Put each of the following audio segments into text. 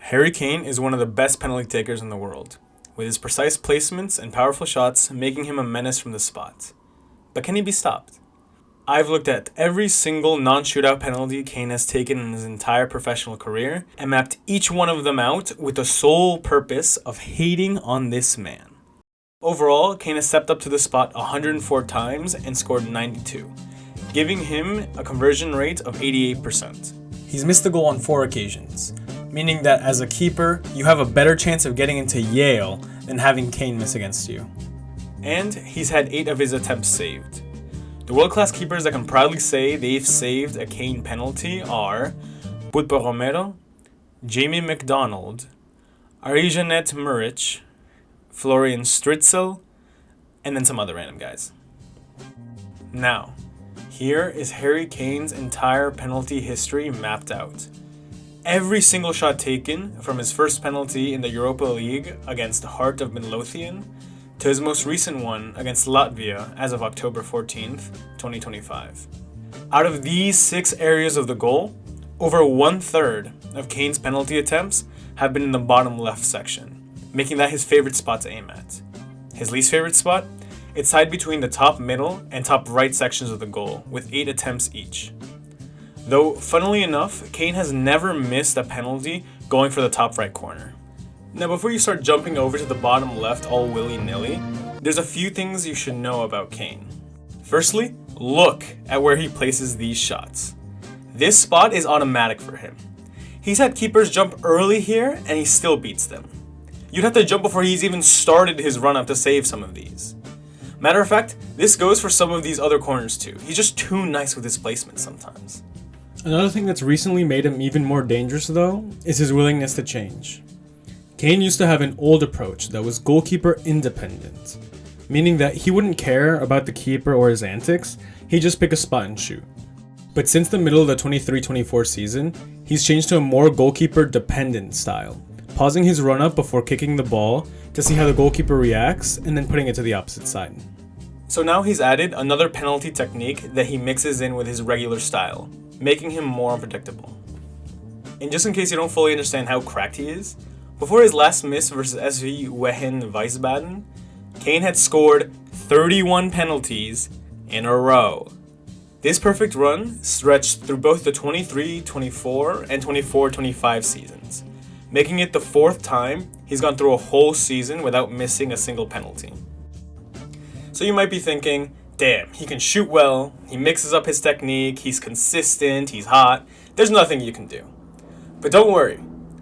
Harry Kane is one of the best penalty takers in the world, with his precise placements and powerful shots making him a menace from the spot. But can he be stopped? I've looked at every single non-shootout penalty Kane has taken in his entire professional career and mapped each one of them out with the sole purpose of hating on this man. Overall, Kane has stepped up to the spot 104 times and scored 92, giving him a conversion rate of 88%. He's missed the goal on 4 occasions, meaning that as a keeper, you have a better chance of getting into Yale than having Kane miss against you. And he's had 8 of his attempts saved. The world-class keepers that can proudly say they've saved a Kane penalty are Pulpo Romero, Jamie McDonald, Arijanet Muric, Florian Stritzel, and then some other random guys. Now, here is Harry Kane's entire penalty history mapped out. Every single shot taken, from his first penalty in the Europa League against the Heart of Midlothian to his most recent one against Latvia as of October 14th, 2025. Out of these 6 areas of the goal, over 1/3 of Kane's penalty attempts have been in the bottom left section, making that his favorite spot to aim at. His least favorite spot? It's tied between the top middle and top right sections of the goal, with 8 attempts each. Though, funnily enough, Kane has never missed a penalty going for the top right corner. Now, before you start jumping over to the bottom left all willy-nilly, there's a few things you should know about Kane. Firstly, look at where he places these shots. This spot is automatic for him. He's had keepers jump early here, and he still beats them. You'd have to jump before he's even started his run-up to save some of these. Matter of fact, this goes for some of these other corners too. He's just too nice with his placement sometimes. Another thing that's recently made him even more dangerous, though, is his willingness to change. Kane used to have an old approach that was goalkeeper independent, meaning that he wouldn't care about the keeper or his antics, he'd just pick a spot and shoot. But since the middle of the 23-24 season, he's changed to a more goalkeeper dependent style, pausing his run-up before kicking the ball to see how the goalkeeper reacts and then putting it to the opposite side. So now he's added another penalty technique that he mixes in with his regular style, making him more unpredictable. And just in case you don't fully understand how cracked he is, before his last miss versus SV Wehen Wiesbaden, Kane had scored 31 penalties in a row. This perfect run stretched through both the 23-24 and 24-25 seasons, making it the 4th time he's gone through a whole season without missing a single penalty. So you might be thinking, damn, he can shoot well, he mixes up his technique, he's consistent, he's hot, there's nothing you can do. But don't worry,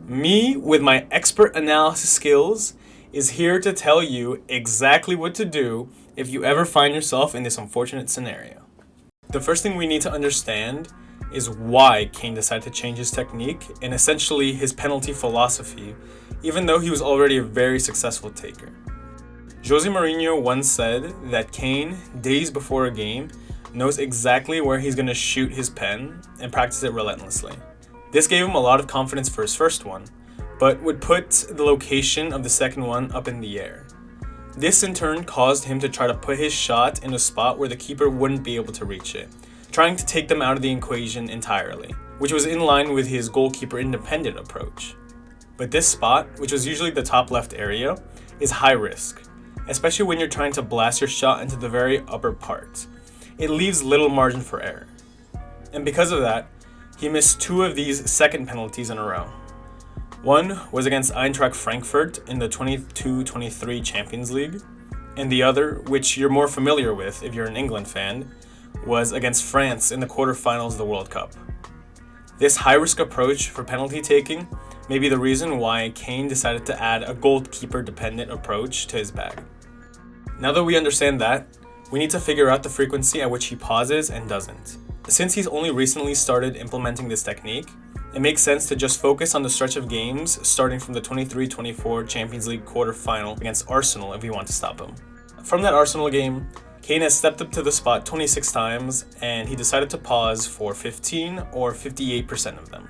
me, with my expert analysis skills, is here to tell you exactly what to do if you ever find yourself in this unfortunate scenario. The first thing we need to understand is why Kane decided to change his technique and essentially his penalty philosophy, even though he was already a very successful taker. Jose Mourinho once said that Kane, days before a game, knows exactly where he's going to shoot his pen and practice it relentlessly. This gave him a lot of confidence for his first one, but would put the location of the second one up in the air. This in turn caused him to try to put his shot in a spot where the keeper wouldn't be able to reach it, trying to take them out of the equation entirely, which was in line with his goalkeeper independent approach. But this spot, which was usually the top left area, is high risk, especially when you're trying to blast your shot into the very upper part. It leaves little margin for error. And because of that, he missed 2 of these second penalties in a row. One was against Eintracht Frankfurt in the 22-23 Champions League, and the other, which you're more familiar with if you're an England fan, was against France in the quarterfinals of the World Cup. This high-risk approach for penalty taking may be the reason why Kane decided to add a goalkeeper-dependent approach to his bag. Now that we understand that, we need to figure out the frequency at which he pauses and doesn't. Since he's only recently started implementing this technique, it makes sense to just focus on the stretch of games starting from the 23-24 Champions League quarterfinal against Arsenal if we want to stop him. From that Arsenal game, Kane has stepped up to the spot 26 times, and he decided to pause for 15 or 58% of them.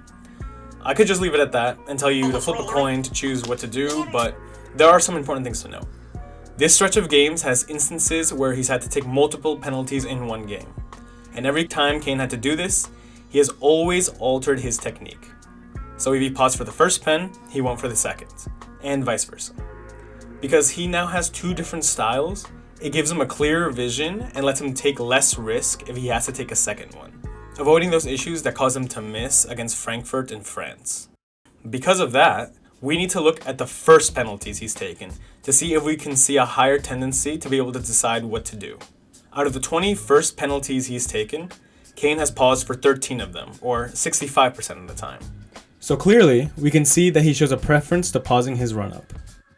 I could just leave it at that and tell you to flip a coin to choose what to do, but there are some important things to know. This stretch of games has instances where he's had to take multiple penalties in one game. And every time Kane had to do this, he has always altered his technique. So if he paused for the first pen, he won't for the second, and vice versa. Because he now has two different styles, it gives him a clearer vision and lets him take less risk if he has to take a second one, avoiding those issues that cause him to miss against Frankfurt in France. Because of that, we need to look at the first penalties he's taken to see if we can see a higher tendency to be able to decide what to do. Out of the 20 first penalties he's taken, Kane has paused for 13 of them, or 65% of the time. So clearly, we can see that he shows a preference to pausing his run-up.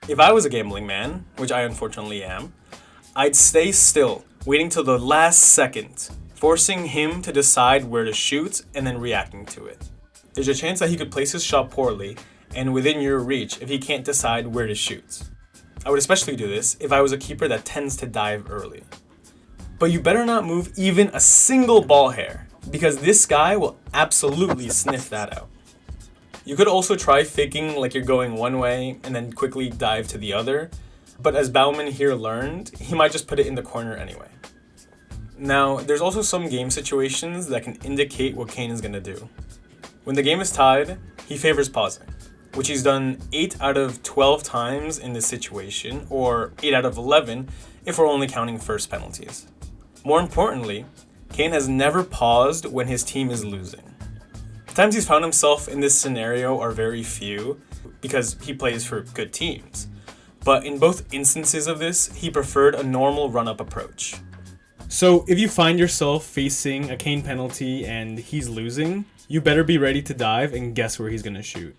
If I was a gambling man, which I unfortunately am, I'd stay still, waiting till the last second, forcing him to decide where to shoot and then reacting to it. There's a chance that he could place his shot poorly and within your reach if he can't decide where to shoot. I would especially do this if I was a keeper that tends to dive early. But you better not move even a single ball hair, because this guy will absolutely sniff that out. You could also try faking like you're going one way and then quickly dive to the other, but as Baumann here learned, he might just put it in the corner anyway. Now, there's also some game situations that can indicate what Kane is going to do. When the game is tied, he favors pausing, which he's done 8 out of 12 times in this situation, or 8 out of 11 if we're only counting first penalties. More importantly, Kane has never paused when his team is losing. The times he's found himself in this scenario are very few, because he plays for good teams. But in both instances of this, he preferred a normal run-up approach. So if you find yourself facing a Kane penalty and he's losing, you better be ready to dive and guess where he's going to shoot.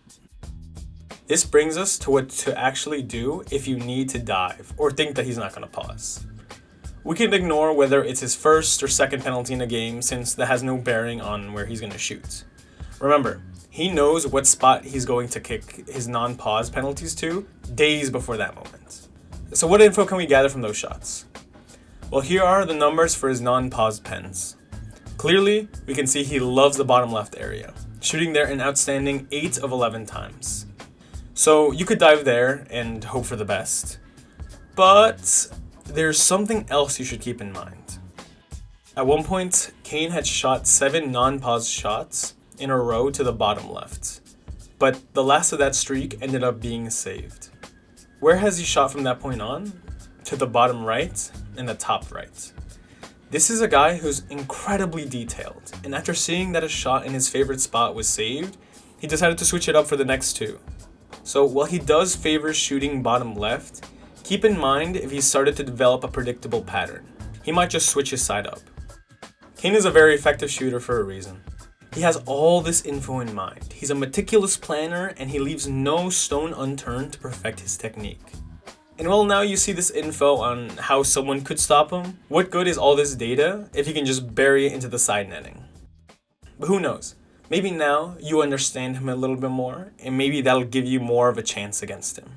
This brings us to what to actually do if you need to dive or think that he's not going to pause. We can ignore whether it's his first or second penalty in a game, since that has no bearing on where he's going to shoot. Remember, he knows what spot he's going to kick his non-pause penalties to days before that moment. So what info can we gather from those shots? Well, here are the numbers for his non-paused pens. Clearly, we can see he loves the bottom left area, shooting there an outstanding 8 of 11 times. So you could dive there and hope for the best. But there's something else you should keep in mind. At one point, Kane had shot 7 non-paused shots in a row to the bottom left, but the last of that streak ended up being saved. Where has he shot from that point on? To the bottom right and the top right. This is a guy who's incredibly detailed, and after seeing that a shot in his favorite spot was saved, he decided to switch it up for the next 2. So while he does favor shooting bottom left, keep in mind if he started to develop a predictable pattern. He might just switch his side up. Kane is a very effective shooter for a reason. He has all this info in mind. He's a meticulous planner and he leaves no stone unturned to perfect his technique. And well, now you see this info on how someone could stop him. What good is all this data if he can just bury it into the side netting? But who knows? Maybe now you understand him a little bit more, and maybe that'll give you more of a chance against him.